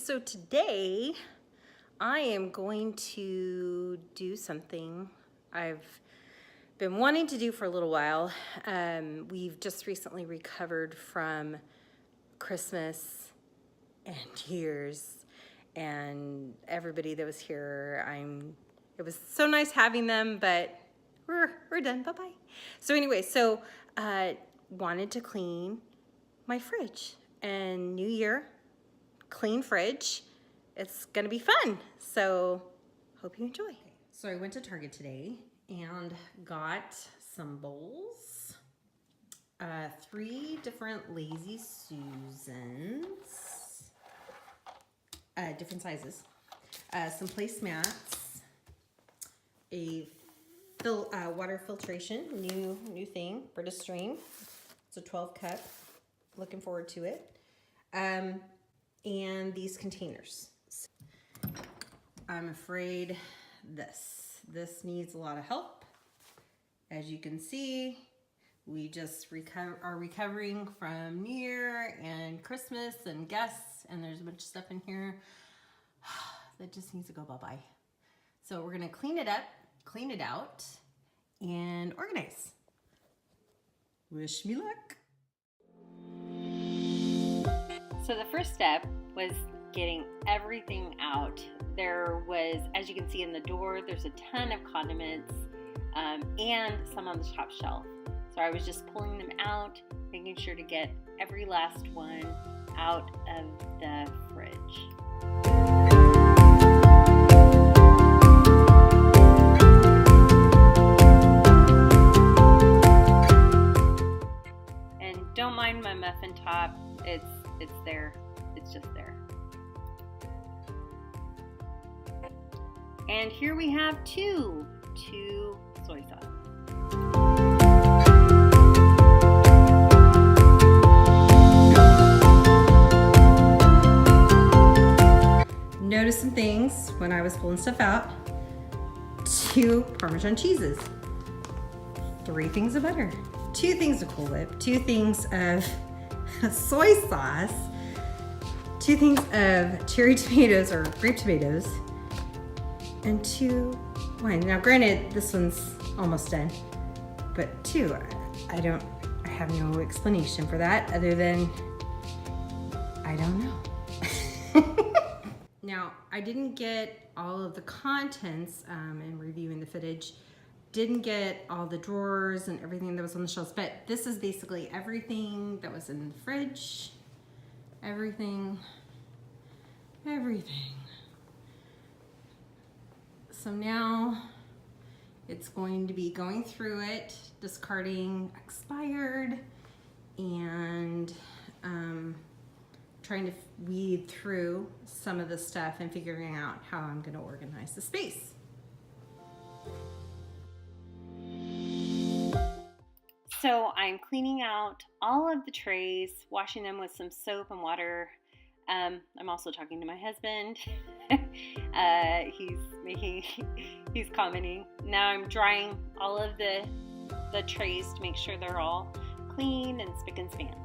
so today I am going to do something I've been wanting to do for a little while. We've just recently recovered from Christmas and New Year's, and everybody that was here, it was so nice having them, but we're done, bye-bye. So anyway, wanted to clean my fridge, and New Year, clean fridge. It's gonna be fun, so hope you enjoy. So I went to Target today and got some bowls, 3 different Lazy Susans, different sizes, some placemats, a water filtration, new thing, Brita Stream. It's a 12 cup, looking forward to it. And these containers. I'm afraid this needs a lot of help. As you can see, we just are recovering from New Year and Christmas and guests, and there's a bunch of stuff in here that just needs to go bye-bye. So we're gonna clean it up, clean it out, and organize. Wish me luck. So the first step was getting everything out. There was, as you can see in the door, there's a ton of condiments and some on the top shelf. So I was just pulling them out, making sure to get every last one out of the fridge. And don't mind my muffin top, it's there, it's just there. And here we have two soy sauce. Noticed some things when I was pulling stuff out. 2 Parmesan cheeses, 3 things of butter, 2 things of Cool Whip, 2 things of soy sauce, 2 things of cherry tomatoes or grape tomatoes, and 2 wine. Now granted, this one's almost done, but 2, I have no explanation for that other than I don't know. Now, I didn't get all of the contents in reviewing the footage, didn't get all the drawers and everything that was on the shelves, but this is basically everything that was in the fridge, everything. So now it's going to be going through it, discarding expired, and trying to weed through some of the stuff and figuring out how I'm going to organize the space. So I'm cleaning out all of the trays, washing them with some soap and water. I'm also talking to my husband. He's commenting. Now I'm drying all of the trays to make sure they're all clean and spick and span.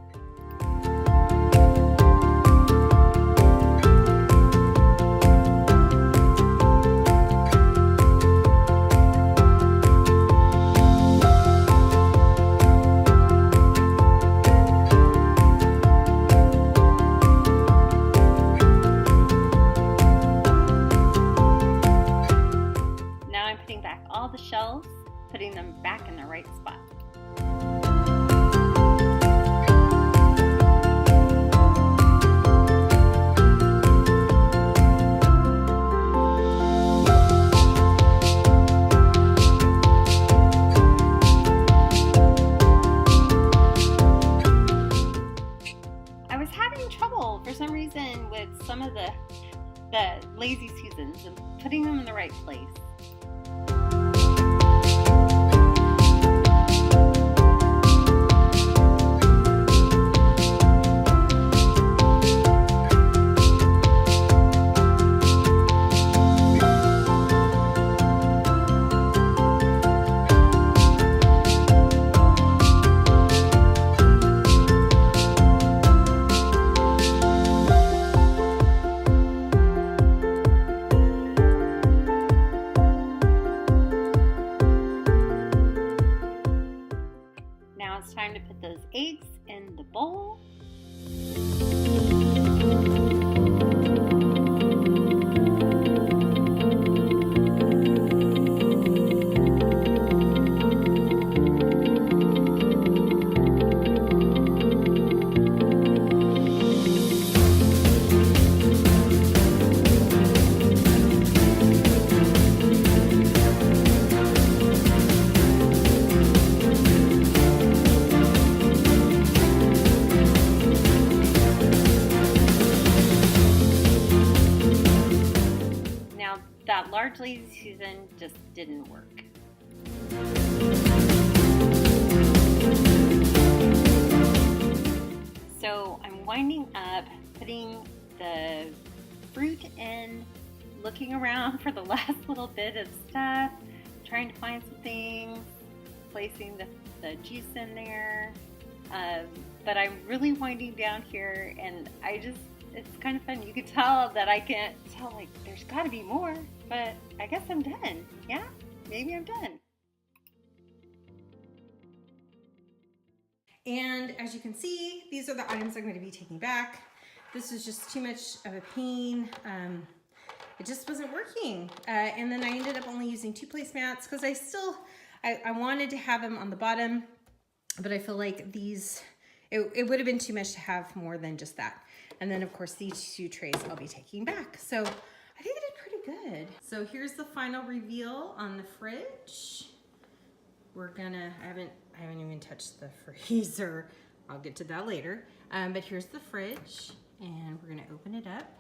All the shelves, putting them back in the right spot. I was having trouble for some reason with some of the Lazy Susans and putting them in the right place. time to put those eggs in the bowl. That large lazy Susan just didn't work. So I'm winding up putting the fruit in, looking around for the last little bit of stuff, trying to find some things, placing the juice in there. But I'm really winding down here, and it's kind of fun. You can tell that I can't tell, like, there's got to be more, but I guess I'm done. Yeah, maybe I'm done. And as you can see, these are the items I'm going to be taking back. This was just too much of a pain. It just wasn't working. And then I ended up only using 2 placemats because I wanted to have them on the bottom, but I feel like these, it would have been too much to have more than just that. And then of course these 2 trays I'll be taking back. So I think I did pretty good. So here's the final reveal on the fridge. I haven't even touched the freezer. I'll get to that later. But here's the fridge, and we're gonna open it up.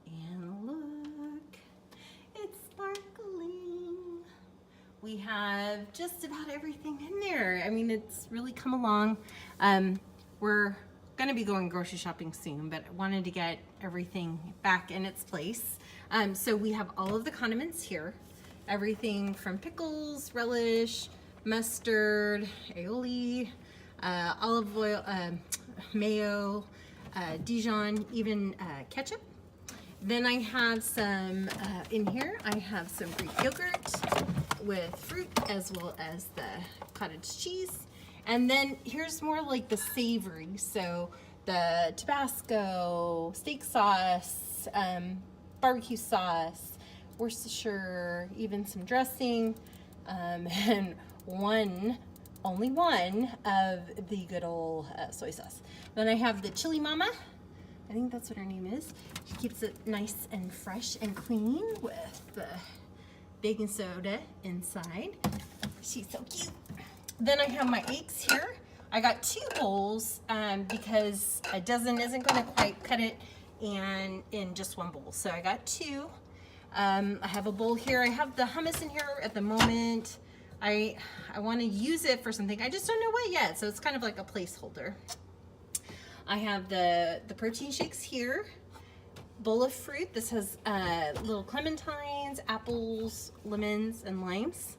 And look, it's sparkling. We have just about everything in there. I mean, it's really come along. We're gonna be going grocery shopping soon, but I wanted to get everything back in its place. So we have all of the condiments here. Everything from pickles, relish, mustard, aioli, olive oil, mayo, Dijon, even ketchup. Then I have some, in here, I have some Greek yogurt with fruit as well as the cottage cheese. And then here's more like the savory. So the Tabasco, steak sauce, barbecue sauce, Worcestershire, even some dressing, and only one of the good old soy sauce. Then I have the Chili Mama. I think that's what her name is. She keeps it nice and fresh and clean with the baking soda inside. She's so cute. Then I have my eggs here. I got 2 bowls because a dozen isn't going to quite cut it in just 1 bowl. So I got 2. I have a bowl here. I have the hummus in here at the moment. I want to use it for something. I just don't know what yet. So it's kind of like a placeholder. I have the protein shakes here. Bowl of fruit. This has little clementines, apples, lemons, and limes.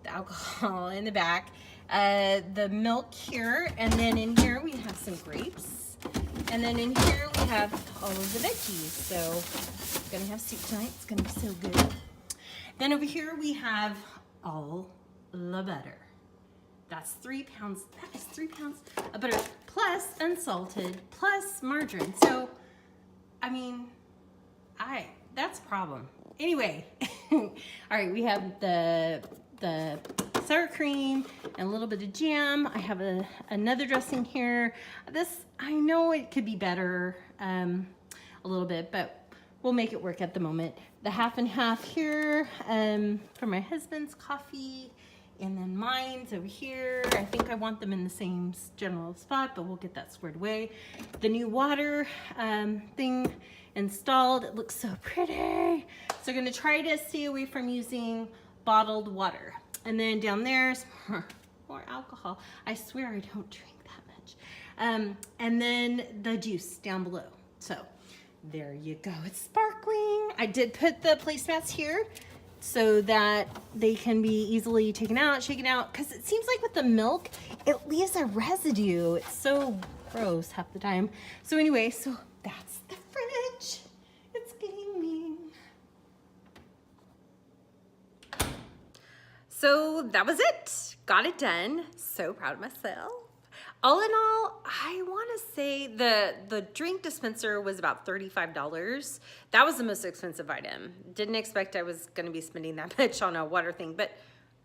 The alcohol in the back. The milk here, and then in here we have some grapes, and then in here we have all of the veggies. So I'm gonna have soup tonight. It's gonna be so good. Then over here we have all the butter. That's 3 pounds. That is 3 pounds of butter plus unsalted plus margarine. So I mean, that's a problem. Anyway, all right, we have the sour cream and a little bit of jam. I have another dressing here. This, I know it could be better a little bit, but we'll make it work at the moment. The half and half here for my husband's coffee, and then mine's over here. I think I want them in the same general spot, but we'll get that squared away. The new water thing installed. It looks so pretty. So I'm gonna try to stay away from using bottled water. And then down there's more alcohol. I swear I don't drink that much. And then the juice down below. So there you go, it's sparkling. I did put the placemats here so that they can be easily taken out, shaken out, because it seems like with the milk, it leaves a residue. It's so gross half the time. So anyway, so that's the fridge. It's getting mean. So that was it. Got it done. So proud of myself. all in all, I want to say the drink dispenser was about $35. That was the most expensive item. Didn't expect I was going to be spending that much on a water thing, but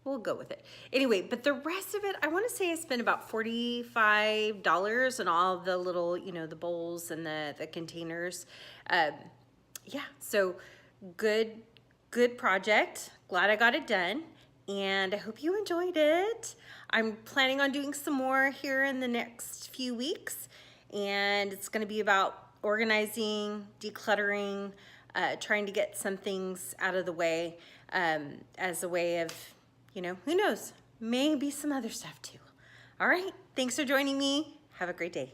we'll go with it. Anyway, but the rest of it, I want to say I spent about $45 on all the little, you know, the bowls and the containers. Yeah, so good project. Glad I got it done. And I hope you enjoyed it. I'm planning on doing some more here in the next few weeks. And it's gonna be about organizing, decluttering, trying to get some things out of the way as a way of, you know, who knows, maybe some other stuff too. All right, thanks for joining me. Have a great day.